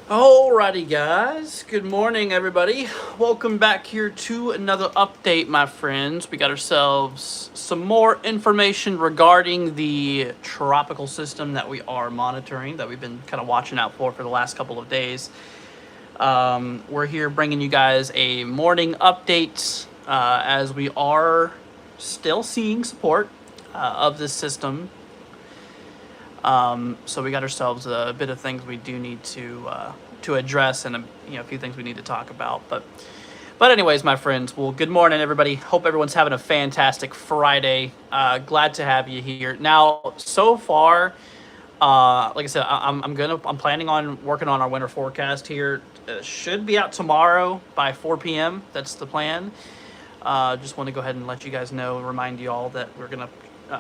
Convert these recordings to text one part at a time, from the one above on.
Alrighty guys, good morning everybody. Welcome back here to another update, my friends. We got ourselves some more information regarding the tropical system that we are monitoring, that we've been kind of watching out for the last couple of days. We're here bringing you guys a morning update as we are still seeing support of this system. So we got ourselves a bit of things we do need to address, and a few things we need to talk about. But anyways, my friends, well, good morning, everybody. Hope everyone's having a fantastic Friday. Glad to have you here. Now, so far, like I said, I'm planning on working on our winter forecast here. Should be out tomorrow by 4 p.m. That's the plan. Just want to go ahead and let you guys know, remind you all that we're gonna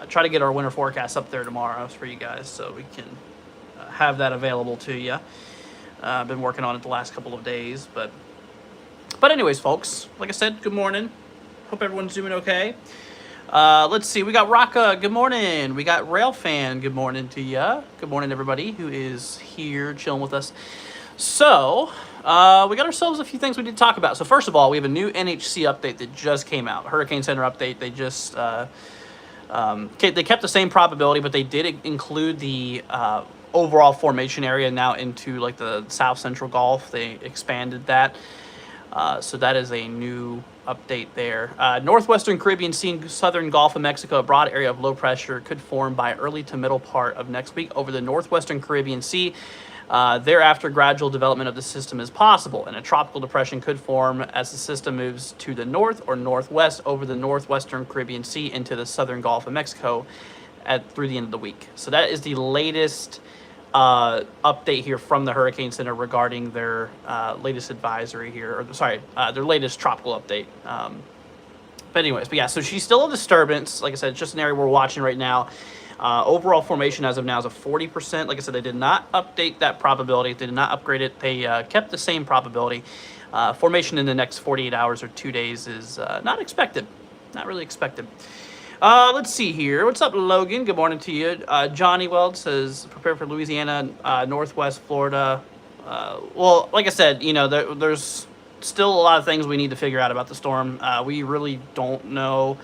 try to get our winter forecast up there tomorrow for you guys, so we can have that available to you. I've been working on it the last couple of days, but anyways, folks, like I said, good morning. Hope everyone's doing okay. Let's see, we got Raka, good morning. We got Railfan, good morning to you. Good morning, everybody who is here chilling with us. So, we got ourselves a few things we need to talk about. So first of all, we have a new NHC update that just came out. Hurricane Center update. They just they kept the same probability, but they did include the overall formation area now into like the South Central Gulf. They expanded that. So that is a new update there. Northwestern Caribbean Sea, Southern Gulf of Mexico, a broad area of low pressure could form by early to middle part of next week over the Northwestern Caribbean Sea. Thereafter, gradual development of the system is possible, and a tropical depression could form as the system moves to the north or northwest over the northwestern Caribbean Sea into the southern Gulf of Mexico through the end of the week. So that is the latest update here from the Hurricane Center regarding their latest advisory here, or sorry, their latest tropical update. But anyways, yeah, so she's still a disturbance. Like I said, it's just an area we're watching right now. Overall formation as of now is a 40%. Like I said, they did not update that probability. They did not upgrade it. They kept the same probability. Formation in the next 48 hours or 2 days is not expected. Not really expected. Let's see here. What's up, Logan? Good morning to you. Johnny Weld says, prepare for Louisiana, Northwest Florida. Well, like I said, there's still a lot of things we need to figure out about the storm. We really don't know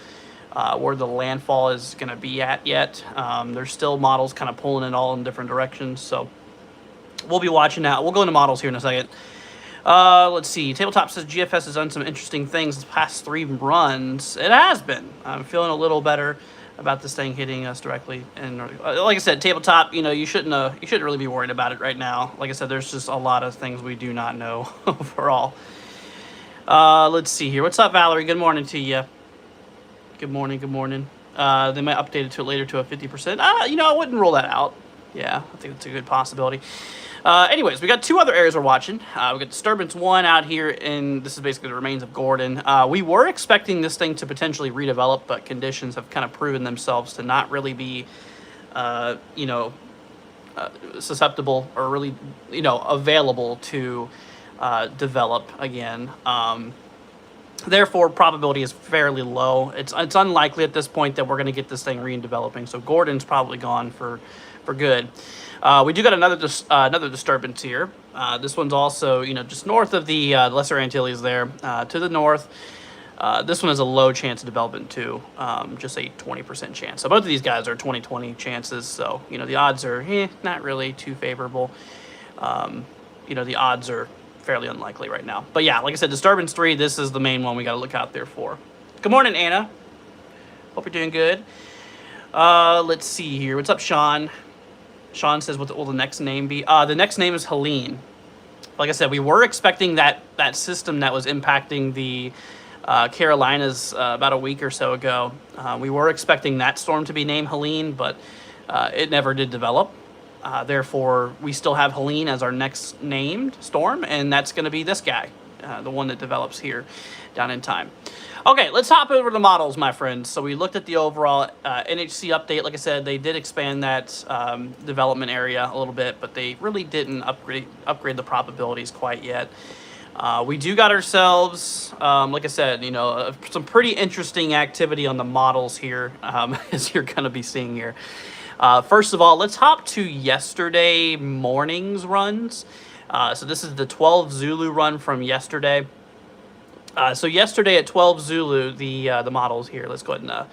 where the landfall is going to be at yet. There's still models kind of pulling it all in different directions, so we'll be watching that. We'll go into models here in a second. Let's see. Tabletop says GFS has done some interesting things the past 3 runs. It has been. I'm feeling a little better about this thing hitting us directly. And like I said, Tabletop, you shouldn't really be worried about it right now. Like I said, there's just a lot of things we do not know overall. Let's see here. What's up, Valerie? Good morning to you. Good morning, good morning. They might update it to later to a 50%. I wouldn't rule that out. Yeah, I think it's a good possibility. Anyways, we got 2 other areas we're watching. We got Disturbance 1 out here, and this is basically the remains of Gordon. We were expecting this thing to potentially redevelop, but conditions have kind of proven themselves to not really be, susceptible or really, available to develop again. Therefore, probability is fairly low. It's unlikely at this point that we're going to get this thing re-developing. So Gordon's probably gone for good. We do got another disturbance here. This one's also just north of the Lesser Antilles there, to the north. This one has a low chance of development too, just a 20% chance. So both of these guys are 20-20 chances. So the odds are not really too favorable. The odds are fairly unlikely right now. But yeah, like I said, Disturbance 3, this is the main one we got to look out there for. Good morning, Anna. Hope you're doing good. Let's see here. What's up, Sean? Sean says, what will the next name be? The next name is Helene. Like I said, we were expecting that system that was impacting the Carolinas about a week or so ago. We were expecting that storm to be named Helene, but it never did develop. Therefore, we still have Helene as our next named storm, and that's going to be this guy, the one that develops here down in time. Okay, let's hop over to models, my friends. So we looked at the overall NHC update. Like I said, they did expand that development area a little bit, but they really didn't upgrade the probabilities quite yet. We do got ourselves, like I said, some pretty interesting activity on the models here, as you're going to be seeing here. First of all, let's hop to yesterday morning's runs. So this is the 12 Zulu run from yesterday. So yesterday at 12 Zulu, the models here. Let's go ahead and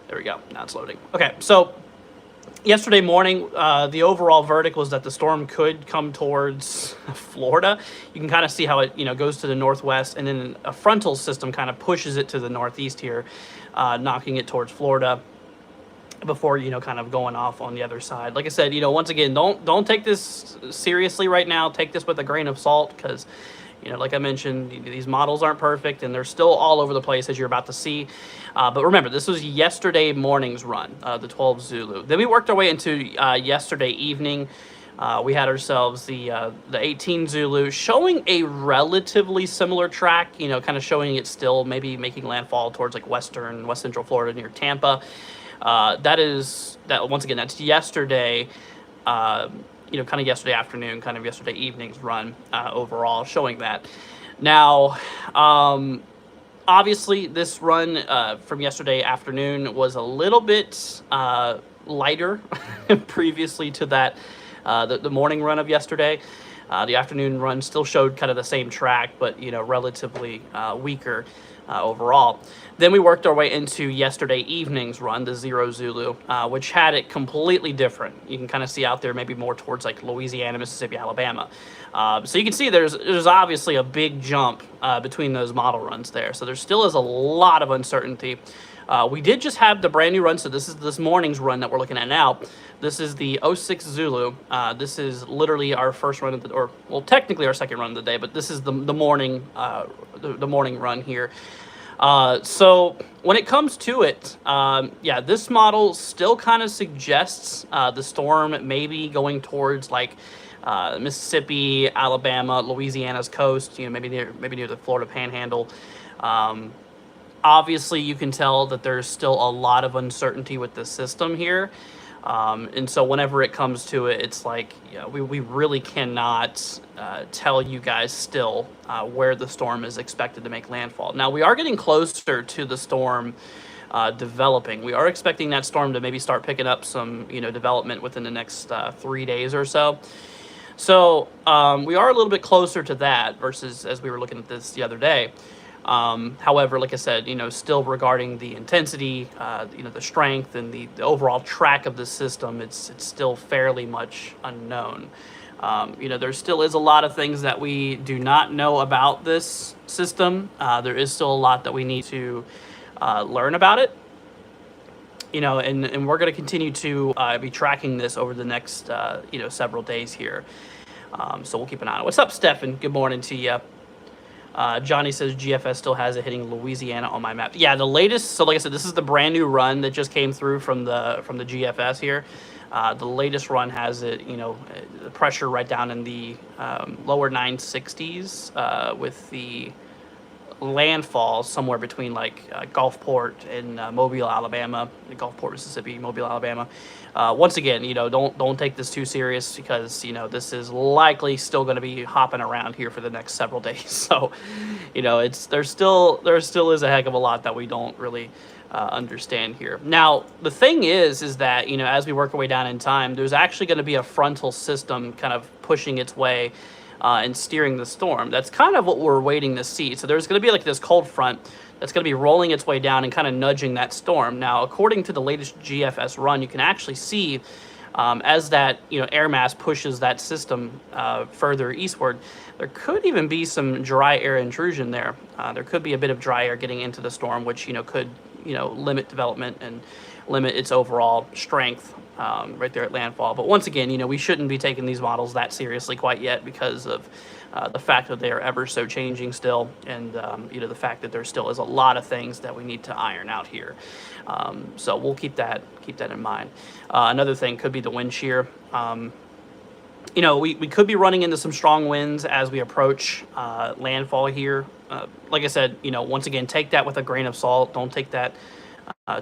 there we go. Now it's loading. Okay, so yesterday morning, the overall verdict was that the storm could come towards Florida. You can kind of see how it goes to the northwest, and then a frontal system kind of pushes it to the northeast here, knocking it towards Florida before kind of going off on the other side. Like I said, once again, don't take this seriously right now. Take this with a grain of salt, because like I mentioned, these models aren't perfect and they're still all over the place, as you're about to see. But remember, this was yesterday morning's run, the 12 Zulu. Then we worked our way into yesterday evening. We had ourselves the 18 Zulu, showing a relatively similar track, kind of showing it still maybe making landfall towards like west central Florida near Tampa. Once again, that's yesterday. Kind of yesterday afternoon, kind of yesterday evening's run overall, showing that. Now, obviously, this run from yesterday afternoon was a little bit lighter previously to that, the morning run of yesterday. The afternoon run still showed kind of the same track, but relatively weaker overall. Then we worked our way into yesterday evening's run, the 0 Zulu, which had it completely different. You can kind of see out there maybe more towards like Louisiana, Mississippi, Alabama. So you can see there's obviously a big jump between those model runs there. So there still is a lot of uncertainty. We did just have the brand new run, so this is this morning's run that we're looking at now. This is the 06 Zulu. This is literally our first run of the, technically our second run of the day, but this is the morning run here. So when it comes to it, this model still kind of suggests the storm maybe going towards like Mississippi, Alabama, Louisiana's coast. Maybe near the Florida Panhandle. Obviously, you can tell that there's still a lot of uncertainty with the system here. And so whenever it comes to it, it's like we really cannot tell you guys still where the storm is expected to make landfall. Now, we are getting closer to the storm developing. We are expecting that storm to maybe start picking up some development within the next 3 days or so. So we are a little bit closer to that versus as we were looking at this the other day. However, like I said, still regarding the intensity, the strength and the overall track of the system, it's still fairly much unknown. There still is a lot of things that we do not know about this system. There is still a lot that we need to learn about it. And we're going to continue to be tracking this over the next, several days here. So we'll keep an eye on it. What's up, Stefan? Good morning to you. Johnny says GFS still has it hitting Louisiana on my map. Yeah, the latest. So like I said, this is the brand new run that just came through from the GFS here. The latest run has it, the pressure right down in the lower 960s with the landfall somewhere between like Gulfport and Mobile, Alabama, Gulfport, Mississippi, Mobile, Alabama. Once again, don't take this too serious because this is likely still going to be hopping around here for the next several days. So, there still is a heck of a lot that we don't really understand here. Now, the thing is that as we work our way down in time, there's actually going to be a frontal system kind of pushing its way and steering the storm. That's kind of what we're waiting to see. So there's going to be like this cold front that's going to be rolling its way down and kind of nudging that storm. Now, according to the latest GFS run, you can actually see as that air mass pushes that system further eastward, there could even be some dry air intrusion there. There could be a bit of dry air getting into the storm, which could limit development and limit its overall strength right there at landfall. But once again, we shouldn't be taking these models that seriously quite yet because of the fact that they are ever so changing still, and the fact that there still is a lot of things that we need to iron out here. So we'll keep that in mind. Another thing could be the wind shear. We could be running into some strong winds as we approach landfall here. Like I said, once again, take that with a grain of salt. Don't take that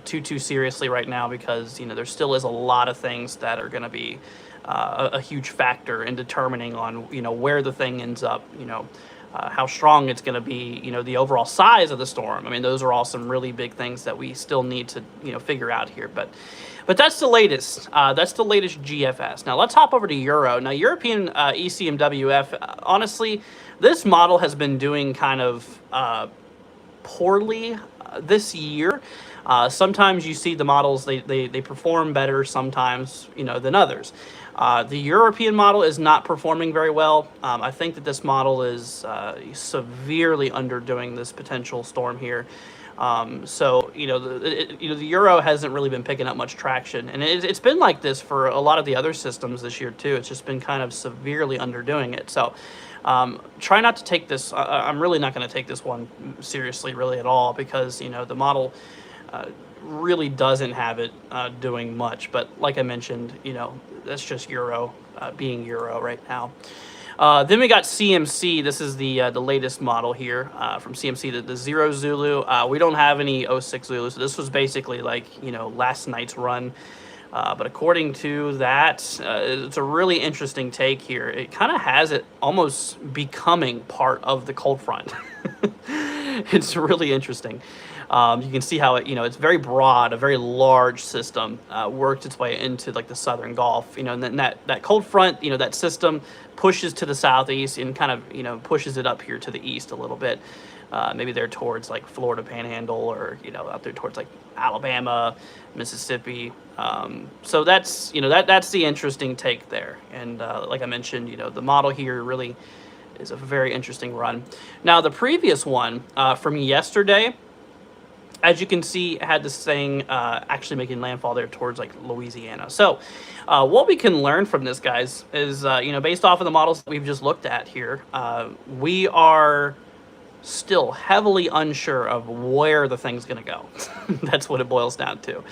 too seriously right now because there still is a lot of things that are going to be a huge factor in determining on where the thing ends up how strong it's going to be, the overall size of the storm. I mean, those are all some really big things that we still need to, figure out here. But that's the latest. That's the latest GFS. Now let's hop over to Euro. Now European ECMWF, honestly, this model has been doing kind of poorly this year. Sometimes you see the models, they perform better sometimes, than others. The European model is not performing very well. I think that this model is severely underdoing this potential storm here. So the Euro hasn't really been picking up much traction, and it's been like this for a lot of the other systems this year too. It's just been kind of severely underdoing it. So try not to take this. I'm really not going to take this one seriously, really at all, because the model really doesn't have it doing much. But like I mentioned, that's just Euro being Euro right now. Then we got CMC. This is the latest model here from CMC, the 0 Zulu. We don't have any 06 Zulu, so this was basically like last night's run. But according to that, it's a really interesting take here. It kind of has it almost becoming part of the cold front. It's really interesting. You can see how it's very broad, a very large system, worked its way into like the southern Gulf, and then that cold front, that system pushes to the southeast and kind of, pushes it up here to the east a little bit. Maybe there towards like Florida Panhandle, or, out there towards like Alabama, Mississippi. So that's, that's the interesting take there. And like I mentioned, the model here really is a very interesting run. Now, the previous one from yesterday, as you can see, had this thing actually making landfall there towards like Louisiana. So what we can learn from this, guys, is, based off of the models that we've just looked at here, we are still heavily unsure of where the thing's going to go. That's what it boils down to.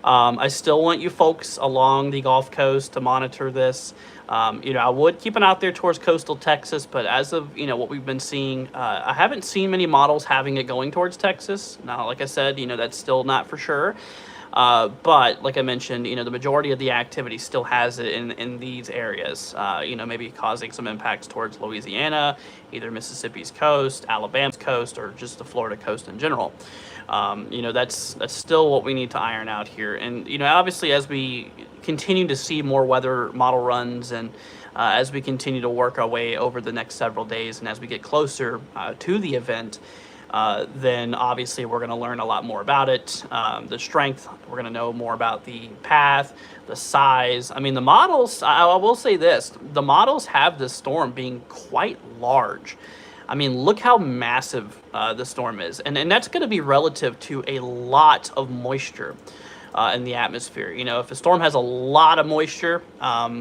I still want you folks along the Gulf Coast to monitor this. I would keep an eye out there towards coastal Texas, but as of, what we've been seeing, I haven't seen many models having it going towards Texas. Now, like I said, that's still not for sure. But like I mentioned, the majority of the activity still has it in these areas, maybe causing some impacts towards Louisiana, either Mississippi's coast, Alabama's coast, or just the Florida coast in general. That's still what we need to iron out here. And, obviously, as we continue to see more weather model runs, and as we continue to work our way over the next several days, and as we get closer to the event, then obviously we're going to learn a lot more about it. The strength, we're going to know more about the path, the size. I mean, the models, I will say this, the models have this storm being quite large. I mean, look how massive the storm is. And that's going to be relative to a lot of moisture in the atmosphere. If a storm has a lot of moisture,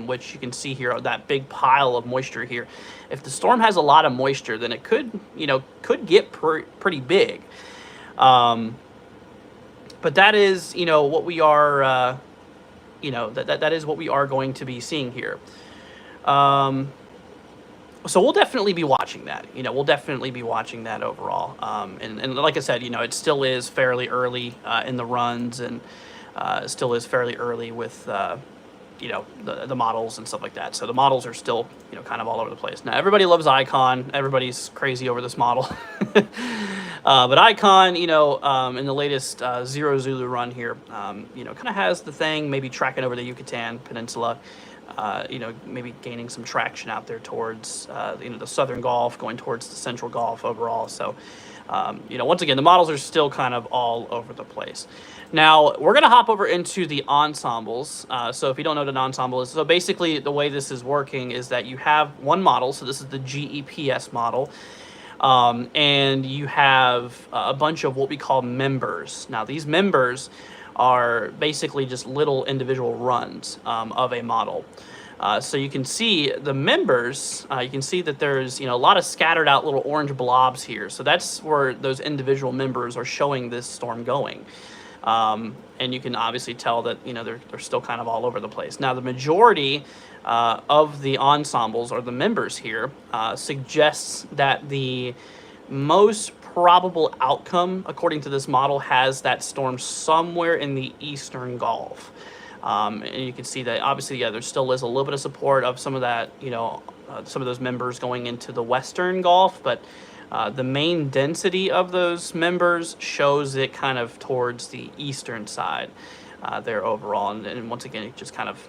which you can see here, that big pile of moisture here, if the storm has a lot of moisture, then it could get pretty big. But that is, what we are, that is what we are going to be seeing here. So we'll definitely be watching that. We'll definitely be watching that overall. And like I said, it still is fairly early in the runs, and still is fairly early with, the models and stuff like that. So the models are still, kind of all over the place. Now, everybody loves Icon. Everybody's crazy over this model. But Icon, in the latest 0 Zulu run here, kind of has the thing maybe tracking over the Yucatan Peninsula. Maybe gaining some traction out there towards, the southern Gulf, going towards the central Gulf overall. So, once again, the models are still kind of all over the place. Now, we're going to hop over into the ensembles. So if you don't know what an ensemble is, so basically the way this is working is that you have one model. So this is the GEPS model. And you have a bunch of what we call members. Now, these members are basically just little individual runs of a model. So you can see the members, you can see that there's, a lot of scattered out little orange blobs here. So that's where those individual members are showing this storm going. And you can obviously tell that, they're still kind of all over the place. Now, the majority of the ensembles, or the members here, suggests that the most probable outcome, according to this model, has that storm somewhere in the eastern Gulf. And you can see that obviously, there still is a little bit of support of some of that, some of those members going into the Western Gulf, but the main density of those members shows it kind of towards the eastern side there overall. And once again, it just kind of,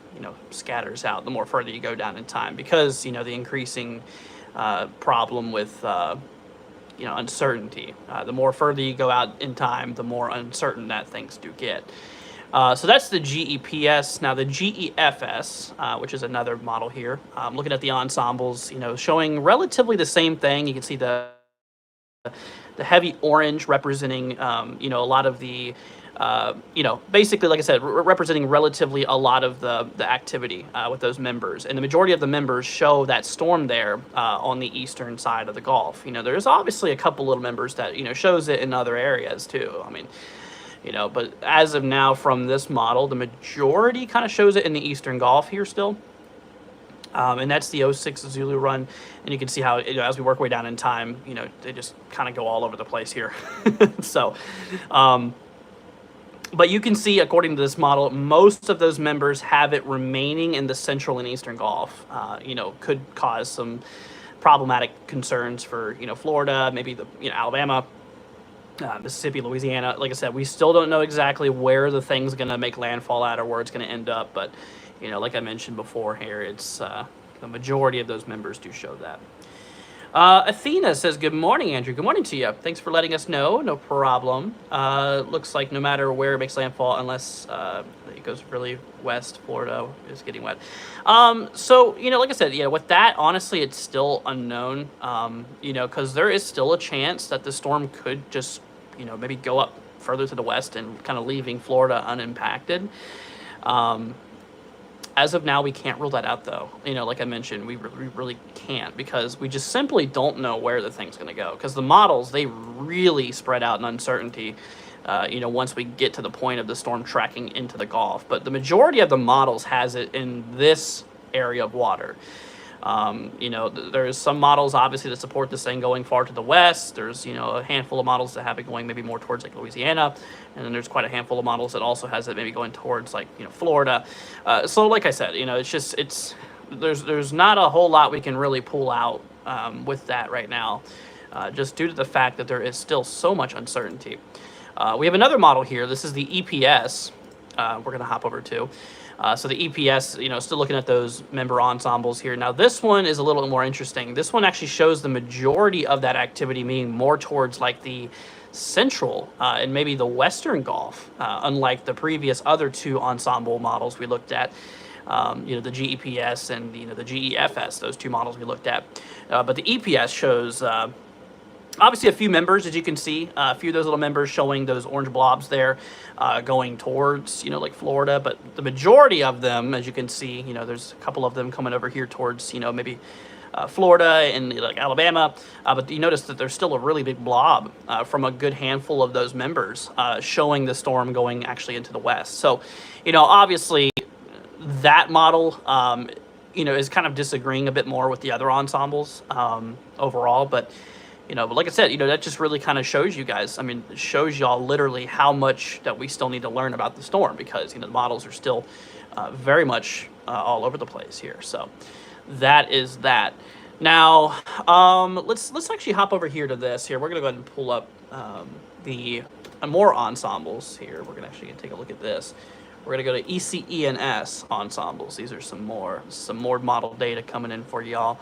scatters out the more further you go down in time because, the increasing problem with, uncertainty. The more further you go out in time, the more uncertain that things do get. So that's the GEPS. Now the GEFS, which is another model here, looking at the ensembles, showing relatively the same thing. You can see the heavy orange representing, a lot of the, basically, like I said, representing relatively a lot of the activity with those members. And the majority of the members show that storm there on the eastern side of the Gulf. There's obviously a couple little members that, shows it in other areas too. I mean, but as of now from this model, the majority kind of shows it in the eastern Gulf here still. And that's the 06 Zulu run. And you can see how, as we work way down in time, they just kind of go all over the place here. So, but you can see, according to this model, most of those members have it remaining in the central and eastern Gulf. Could cause some problematic concerns for, Florida, maybe the, Alabama, Mississippi, Louisiana. Like I said, we still don't know exactly where the thing's going to make landfall at or where it's going to end up. But, like I mentioned before here, it's the majority of those members do show that. Athena says, good morning, Andrew. Good morning to you. Thanks for letting us know. No problem. Looks like no matter where it makes landfall, unless it goes really west, Florida is getting wet. So, like I said, with that, honestly, it's still unknown, because there is still a chance that the storm could just, maybe go up further to the west and kind of leaving Florida unimpacted. As of now, we can't rule that out, though. Like I mentioned, we really can't because we just simply don't know where the thing's going to go. Because the models, they really spread out in uncertainty, once we get to the point of the storm tracking into the Gulf. But the majority of the models has it in this area of water. There's some models, obviously, that support this thing going far to the west. There's, a handful of models that have it going maybe more towards, like, Louisiana. And then there's quite a handful of models that also has it maybe going towards, like, Florida. So, like I said, there's not a whole lot we can really pull out with that right now, just due to the fact that there is still so much uncertainty. We have another model here. This is the EPS. We're going to hop over to. So the EPS, still looking at those member ensembles here. Now, this one is a little more interesting. This one actually shows the majority of that activity being more towards, like, the central and maybe the western Gulf, unlike the previous other two ensemble models we looked at. The GEPS and, the GEFS, those two models we looked at. But the EPS shows... obviously, a few members, as you can see, a few of those little members showing those orange blobs there going towards, like Florida. But the majority of them, as you can see, there's a couple of them coming over here towards, maybe Florida and like Alabama. But you notice that there's still a really big blob from a good handful of those members showing the storm going actually into the west. So, obviously, that model, is kind of disagreeing a bit more with the other ensembles overall. But like I said, that just really kind of shows you guys, it shows y'all literally how much that we still need to learn about the storm because, the models are still very much all over the place here. So that is that. Now, let's actually hop over here to this here. We're going to go ahead and pull up the more ensembles here. We're going to actually take a look at this. We're going to go to ECENS ensembles. These are some more model data coming in for y'all.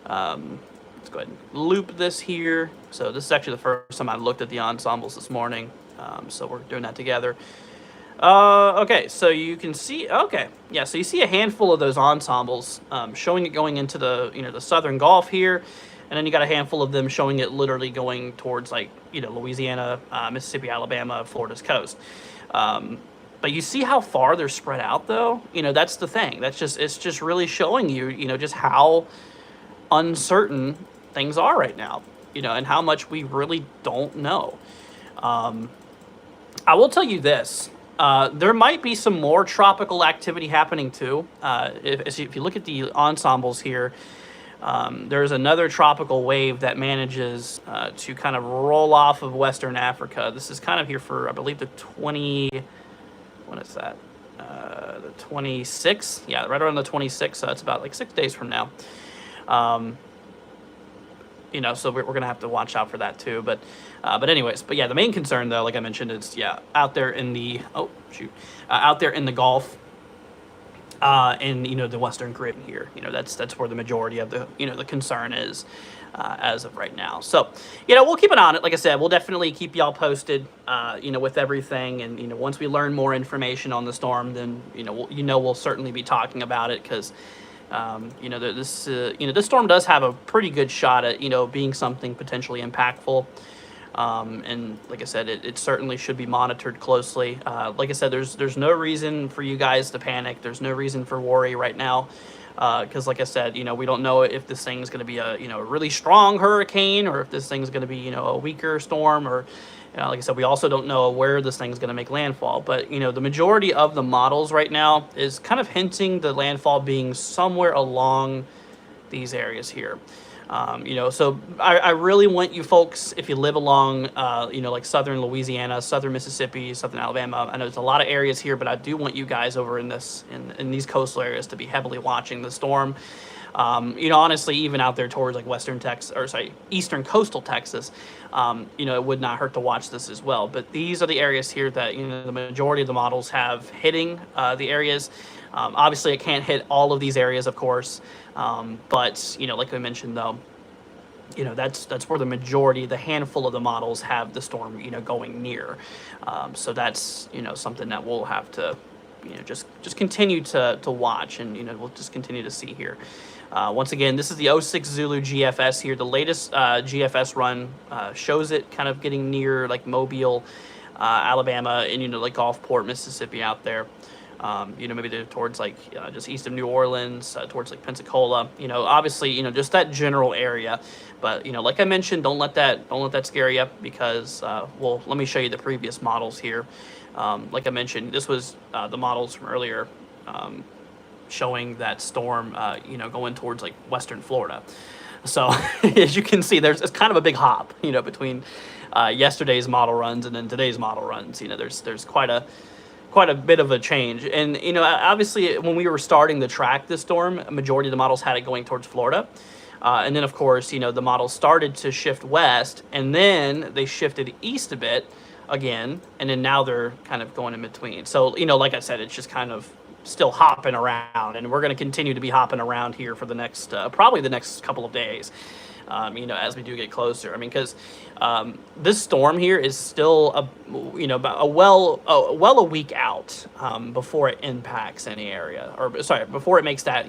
Let's go ahead and loop this here. So this is actually the first time I looked at the ensembles this morning. So we're doing that together. Okay, so you can see, okay. Yeah, so you see a handful of those ensembles showing it going into the, the southern Gulf here. And then you got a handful of them showing it literally going towards, like, Louisiana, Mississippi, Alabama, Florida's coast. But you see how far they're spread out, though? That's the thing. It's just really showing you, just how uncertain things are right now, and how much we really don't know. I will tell you this. There might be some more tropical activity happening too. If you look at the ensembles here, there's another tropical wave that manages to kind of roll off of Western Africa. This is kind of here for, I believe, the 26th. Yeah, right around the 26th. So it's about like 6 days from now. So we're going to have to watch out for that too. But anyways, but yeah, the main concern though, like I mentioned, is out there in the out there in the Gulf, in the Western Caribbean here. That's where the majority of the the concern is, as of right now. So we'll keep an eye on it. Like I said, we'll definitely keep y'all posted, with everything. And once we learn more information on the storm, then we'll certainly be talking about it, because this storm does have a pretty good shot at being something potentially impactful. And like I said, it certainly should be monitored closely. Like I said, there's no reason for you guys to panic. There's no reason for worry right now, because like I said, we don't know if this thing's going to be a really strong hurricane, or if this thing's going to be a weaker storm, or like I said, we also don't know where this thing's going to make landfall. But the majority of the models right now is kind of hinting the landfall being somewhere along these areas here. So I really want you folks, if you live along, like southern Louisiana, southern Mississippi, southern Alabama. I know there's a lot of areas here, but I do want you guys over in these coastal areas to be heavily watching the storm. Honestly, even out there towards like eastern coastal Texas, it would not hurt to watch this as well. But these are the areas here that the majority of the models have hitting the areas. Obviously, it can't hit all of these areas, of course, but like I mentioned, though, that's where the majority, the handful of the models have the storm, going near. So that's something that we'll have to just continue to watch, and we'll just continue to see here. Once again, this is the 06 Zulu GFS here. The latest GFS run shows it kind of getting near like Mobile, Alabama, and like Gulfport, Mississippi out there. Maybe they're towards like just east of New Orleans, towards like Pensacola. Obviously, just that general area. But like I mentioned, don't let that scare you, because let me show you the previous models here. Like I mentioned, this was the models from earlier, showing that storm, going towards like western Florida. So as you can see, it's kind of a big hop, between yesterday's model runs and then today's model runs. There's quite a bit of a change. And obviously, when we were starting to track this storm, a majority of the models had it going towards Florida. And then, of course, the models started to shift west, and then they shifted east a bit again, and then now they're kind of going in between. So, like I said, it's just kind of still hopping around, and we're going to continue to be hopping around here for the next, probably the next couple of days, as we do get closer. I mean, because this storm here is still about a week out, before it impacts any area, or sorry, before it makes that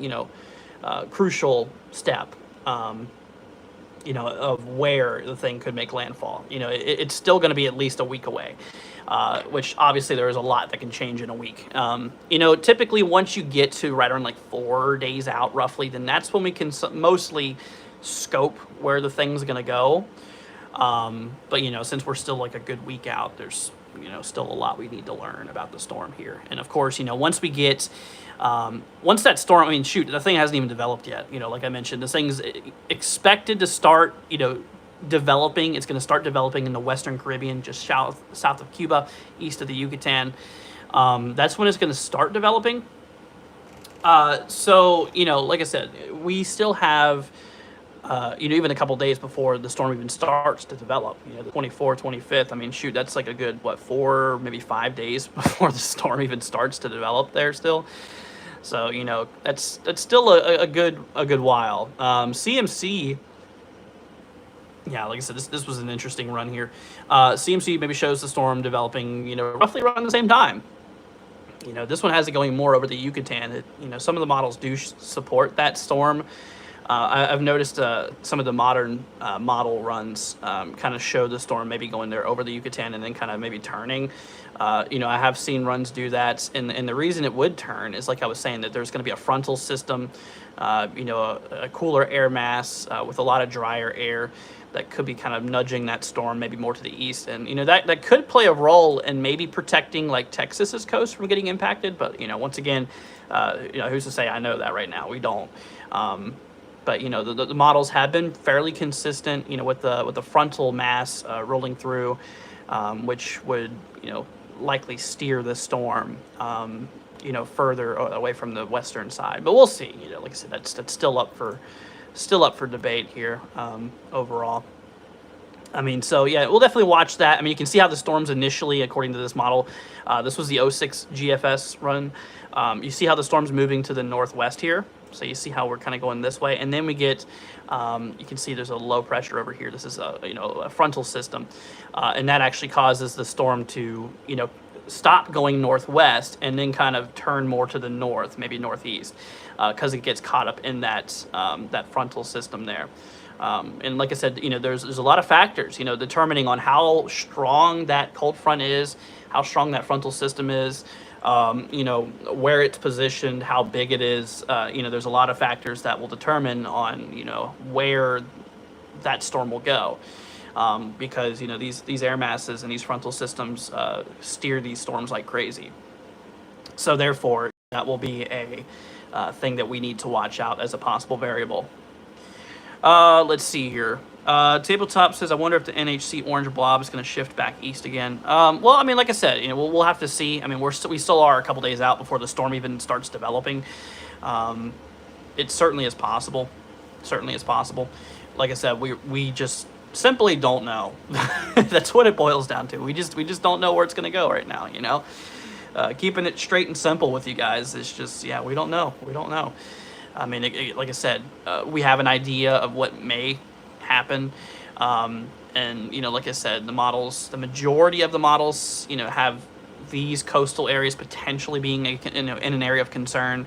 crucial step, of where the thing could make landfall. It's still going to be at least a week away, which obviously there is a lot that can change in a week. Typically once you get to right around like 4 days out roughly, then that's when we can mostly scope where the thing's going to go. But since we're still like a good week out, there's still a lot we need to learn about the storm here. And of course, once we get once that storm, the thing hasn't even developed yet. Like I mentioned, this thing's expected to start developing. It's going to start developing in the Western Caribbean, just south of Cuba, east of the Yucatan. That's when it's going to start developing. So like I said, we still have even a couple days before the storm even starts to develop. The 24th, 25th. That's like a good 4, maybe 5 days before the storm even starts to develop there still. So that's still a good while. CMC. Yeah, like I said, this was an interesting run here. CMC maybe shows the storm developing, roughly around the same time. This one has it going more over the Yucatan. Some of the models do support that storm. I've noticed some of the modern model runs kind of show the storm maybe going there over the Yucatan and then kind of maybe turning. I have seen runs do that, and the reason it would turn is, like I was saying, that there's going to be a frontal system, a cooler air mass with a lot of drier air that could be kind of nudging that storm maybe more to the east, and that could play a role in maybe protecting like Texas's coast from getting impacted. But once again, who's to say I know that right now? We don't. But the models have been fairly consistent, with the frontal mass rolling through, which would likely steer the storm further away from the western side. But we'll see. Like I said, that's still up for still up for debate here overall. I mean, so yeah, we'll definitely watch that. I mean, you can see how the storms initially, according to this model, this was the '06 GFS run. You see how the storm's moving to the northwest here. So you see how we're kind of going this way, and then we get, you can see there's a low pressure over here. This is a frontal system, and that actually causes the storm to stop going northwest and then kind of turn more to the north, maybe northeast, because it gets caught up in that that frontal system there. And like I said, there's a lot of factors, determining on how strong that cold front is, how strong that frontal system is, where it's positioned, how big it is. There's a lot of factors that will determine on, where that storm will go. Because, these air masses and these frontal systems steer these storms like crazy. So therefore, that will be a thing that we need to watch out as a possible variable. Let's see here. Tabletop says, I wonder if the NHC orange blob is going to shift back east again. Well, I mean, like I said, we'll have to see. I mean, we still are a couple days out before the storm even starts developing. It certainly is possible. Certainly is possible. Like I said, we just simply don't know. That's what it boils down to. We just don't know where it's going to go right now. Keeping it straight and simple with you guys is just, yeah, we don't know. We don't know. I mean, like I said, we have an idea of what may happen. And, like I said, the majority of the models, have these coastal areas potentially being in an area of concern.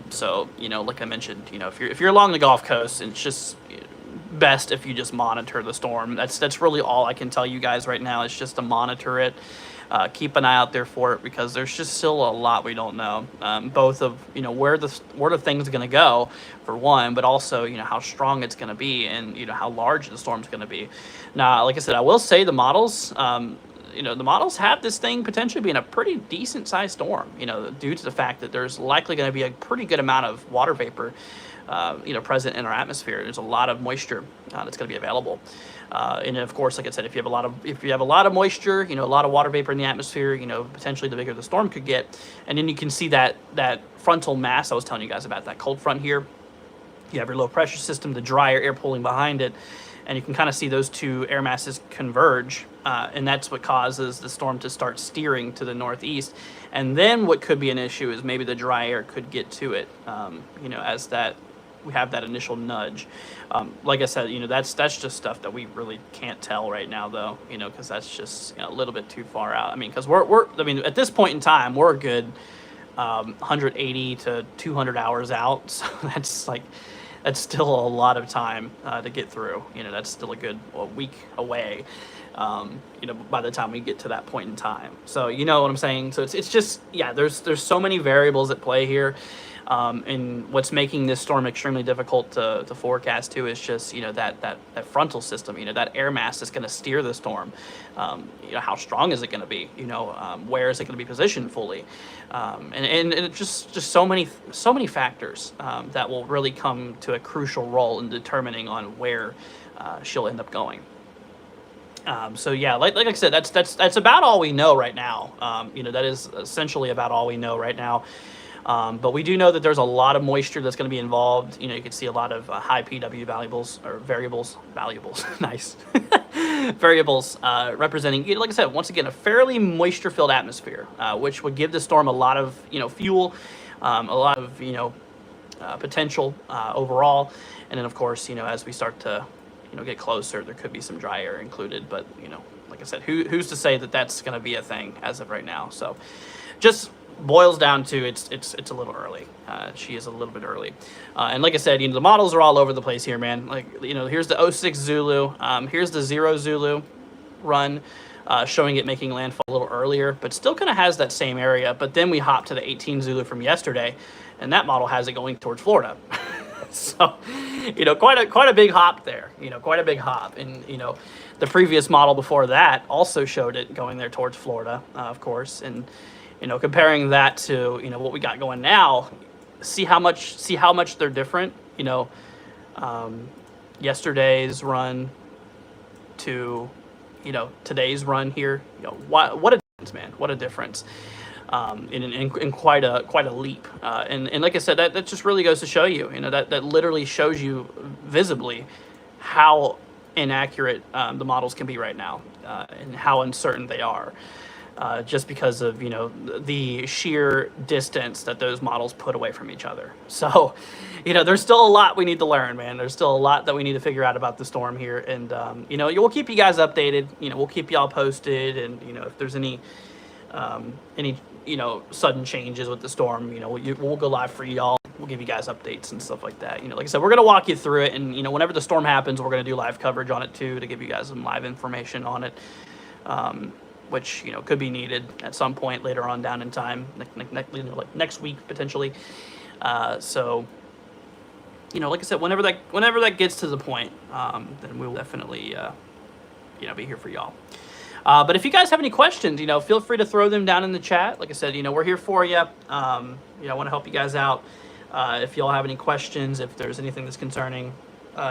So, like I mentioned, if you're along the Gulf Coast, it's just best if you just monitor the storm. That's really all I can tell you guys right now, is just to monitor it. Keep an eye out there for it, because there's just still a lot we don't know, both of where the thing's going to go, for one, but also how strong it's going to be, and how large the storm's going to be. Now, like I said, I will say the models the models have this thing potentially being a pretty decent sized storm, due to the fact that there's likely going to be a pretty good amount of water vapor present in our atmosphere. There's a lot of moisture that's going to be available. And of course, like I said, if you have a lot of moisture, a lot of water vapor in the atmosphere, potentially the bigger the storm could get. And then you can see that frontal mass I was telling you guys about, that cold front here. You have your low pressure system, the drier air pulling behind it, and you can kind of see those two air masses converge, and that's what causes the storm to start steering to the northeast. And then what could be an issue is maybe the dry air could get to it, as we have that initial nudge. Like I said, that's just stuff that we really can't tell right now, though, because that's just a little bit too far out. I mean, because at this point in time, we're a good 180 to 200 hours out, so that's still a lot of time to get through. That's still a week away. By the time we get to that point in time. So you know what I'm saying? So it's just, yeah, there's so many variables at play here. And what's making this storm extremely difficult to forecast too is just, that frontal system, that air mass that's going to steer the storm. How strong is it going to be? Where is it going to be positioned fully? And it's just so many factors that will really come to a crucial role in determining on where she'll end up going. So yeah, like I said, that's about all we know right now. That is essentially about all we know right now. But we do know that there's a lot of moisture that's going to be involved. You can see a lot of high PW variables, nice, variables representing, like I said, once again, a fairly moisture-filled atmosphere, which would give the storm a lot of, fuel, a lot of, potential overall. And then, of course, as we start to, get closer, there could be some dry air included. But, like I said, who's to say that that's going to be a thing as of right now? So just boils down to it's a little early. She is a little bit early. And like I said, the models are all over the place here, man. Like, here's the 06 Zulu. Here's the 0 Zulu run, showing it making landfall a little earlier, but still kind of has that same area. But then we hop to the 18 Zulu from yesterday, and that model has it going towards Florida. So, quite a big hop there, quite a big hop. And, the previous model before that also showed it going there towards Florida, of course. And, comparing that to, what we got going now, see how much they're different, yesterday's run to, today's run here, what a difference, man, what a difference. in quite a leap. And like I said, that just really goes to show you, that literally shows you visibly how inaccurate the models can be right now, and how uncertain they are. Just because of the sheer distance that those models put away from each other. So, there's still a lot we need to learn, man. There's still a lot that we need to figure out about the storm here, and we'll keep you guys updated. We'll keep y'all posted, and if there's any sudden changes with the storm, we'll go live for y'all. We'll give you guys updates and stuff like that. Like I said, we're gonna walk you through it, and whenever the storm happens, we're gonna do live coverage on it too, to give you guys some live information on it. Which could be needed at some point later on down in time, like next week potentially. So like I said, whenever that gets to the point, then we'll definitely be here for y'all. But if you guys have any questions, feel free to throw them down in the chat. Like I said, we're here for you. I want to help you guys out. If y'all have any questions, if there's anything that's concerning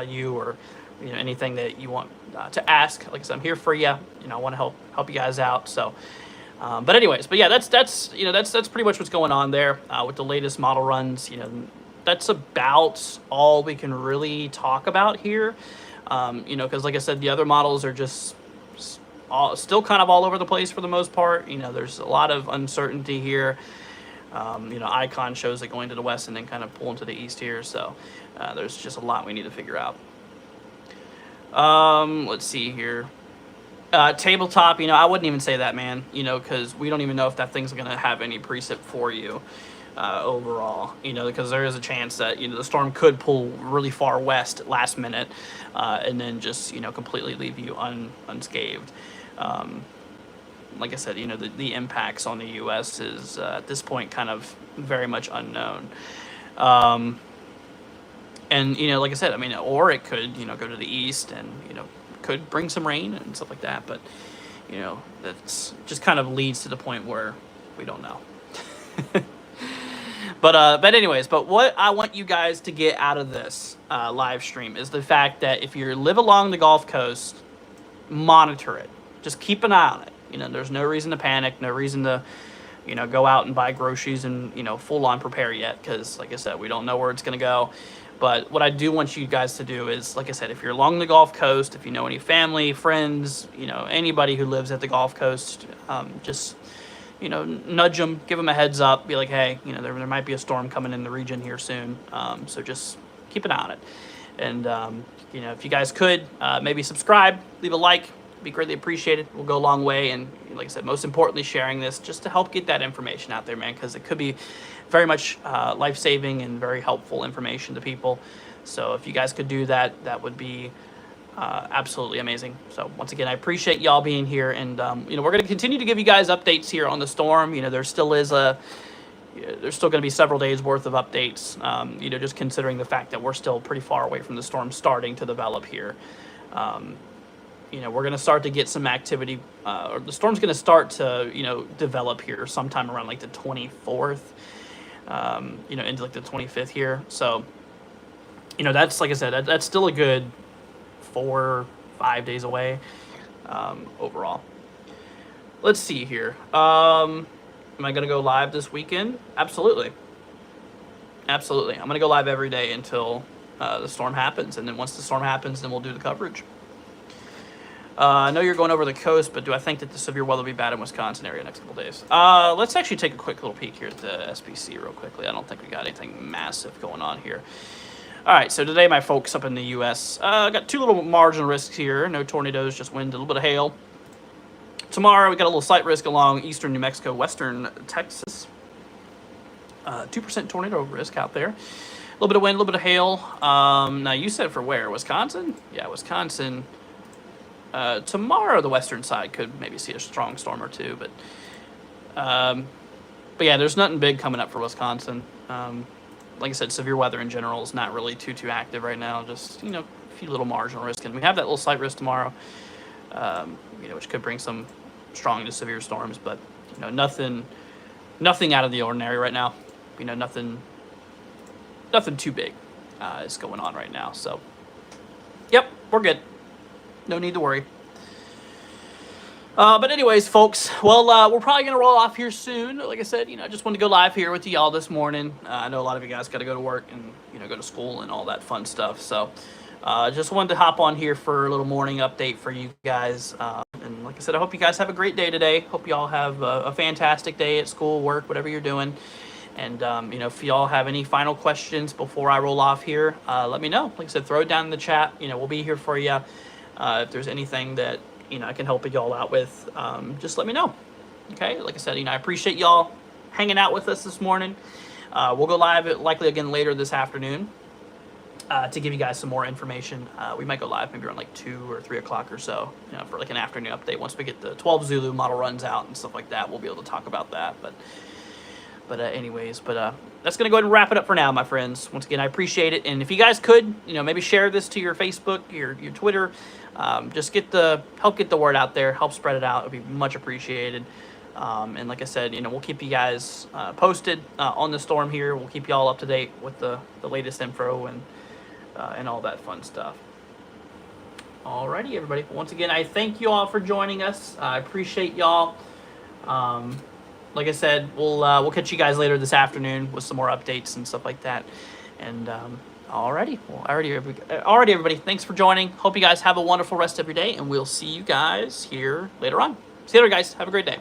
you, or anything that you want to ask, like I said, I'm here for you. I want to help you guys out. So, but anyways, yeah, that's pretty much what's going on there with the latest model runs. That's about all we can really talk about here. Because like I said, the other models are just still kind of all over the place for the most part. There's a lot of uncertainty here. Icon shows it going to the west and then kind of pulling to the east here. So there's just a lot we need to figure out. Let's see here. Tabletop, I wouldn't even say that, man, because we don't even know if that thing's going to have any precip for you overall, because there is a chance that, the storm could pull really far west last minute and then just, completely leave you unscathed. Like I said, the impacts on the U.S. is at this point kind of very much unknown. And, like I said, or it could, go to the east and, could bring some rain and stuff like that. But, that's just kind of leads to the point where we don't know. But anyways, what I want you guys to get out of this live stream is the fact that if you live along the Gulf Coast, monitor it. Just keep an eye on it. There's no reason to panic, no reason to, go out and buy groceries and, full on prepare yet. Because, like I said, we don't know where it's going to go. But what I do want you guys to do is, like I said, if you're along the Gulf Coast, if you know any family, friends, anybody who lives at the Gulf Coast, just, nudge them, give them a heads up, be like, hey, there might be a storm coming in the region here soon. So just keep an eye on it. And, if you guys could, maybe subscribe, leave a like, be greatly appreciated. We'll go a long way. And like I said, most importantly, sharing this just to help get that information out there, man, because it could be very much life-saving and very helpful information to people. So if you guys could do that, that would be absolutely amazing. So once again, I appreciate y'all being here, and we're going to continue to give you guys updates here on the storm. There's still going to be several days worth of updates. Just considering the fact that we're still pretty far away from the storm starting to develop here. We're going to start to get some activity, or the storm's going to start to develop here sometime around like the 24th. Into like the 25th here. So, that's, like I said, that's still a good 4-5 days away, overall. Let's see here. Am I going to go live this weekend? Absolutely. Absolutely. I'm going to go live every day until the storm happens. And then once the storm happens, then we'll do the coverage. I know you're going over the coast, but do I think that the severe weather will be bad in Wisconsin area next couple days? Let's actually take a quick little peek here at the SPC real quickly. I don't think we got anything massive going on here. All right, so today my folks up in the U.S. Got two little marginal risks here. No tornadoes, just wind, a little bit of hail. Tomorrow we got a little slight risk along eastern New Mexico, western Texas. 2% tornado risk out there. A little bit of wind, a little bit of hail. Now you said for where? Wisconsin? Yeah, Wisconsin. Tomorrow the western side could maybe see a strong storm or two, but yeah, there's nothing big coming up for Wisconsin. Like I said, severe weather in general is not really too active right now. Just a few little marginal risk, and we have that little slight risk tomorrow, which could bring some strong to severe storms, but nothing out of the ordinary right now. Nothing too big is going on right now. So, yep, we're good. No need to worry. But anyways, folks, well, we're probably going to roll off here soon. Like I said, I just wanted to go live here with y'all this morning. I know a lot of you guys got to go to work and, go to school and all that fun stuff. So just wanted to hop on here for a little morning update for you guys. And like I said, I hope you guys have a great day today. Hope y'all have a fantastic day at school, work, whatever you're doing. And, if y'all have any final questions before I roll off here, let me know. Like I said, throw it down in the chat. We'll be here for you. If there's anything that, I can help y'all out with, just let me know. Okay, like I said, I appreciate y'all hanging out with us this morning. We'll go live likely again later this afternoon to give you guys some more information. We might go live maybe around like 2 or 3 o'clock or so, for like an afternoon update. Once we get the 12 Zulu model runs out and stuff like that, we'll be able to talk about that. But anyways, that's going to go ahead and wrap it up for now, my friends. Once again, I appreciate it. And if you guys could, maybe share this to your Facebook, your Twitter, just help get the word out there, help spread it out. It would be much appreciated. And like I said, we'll keep you guys posted on the storm here. We'll keep you all up to date with the latest info and all that fun stuff. Alrighty, everybody. Once again, I thank you all for joining us. I appreciate y'all. Like I said, we'll catch you guys later this afternoon with some more updates and stuff like that. And alrighty, everybody, thanks for joining. Hope you guys have a wonderful rest of your day, and we'll see you guys here later on. See you later, guys. Have a great day.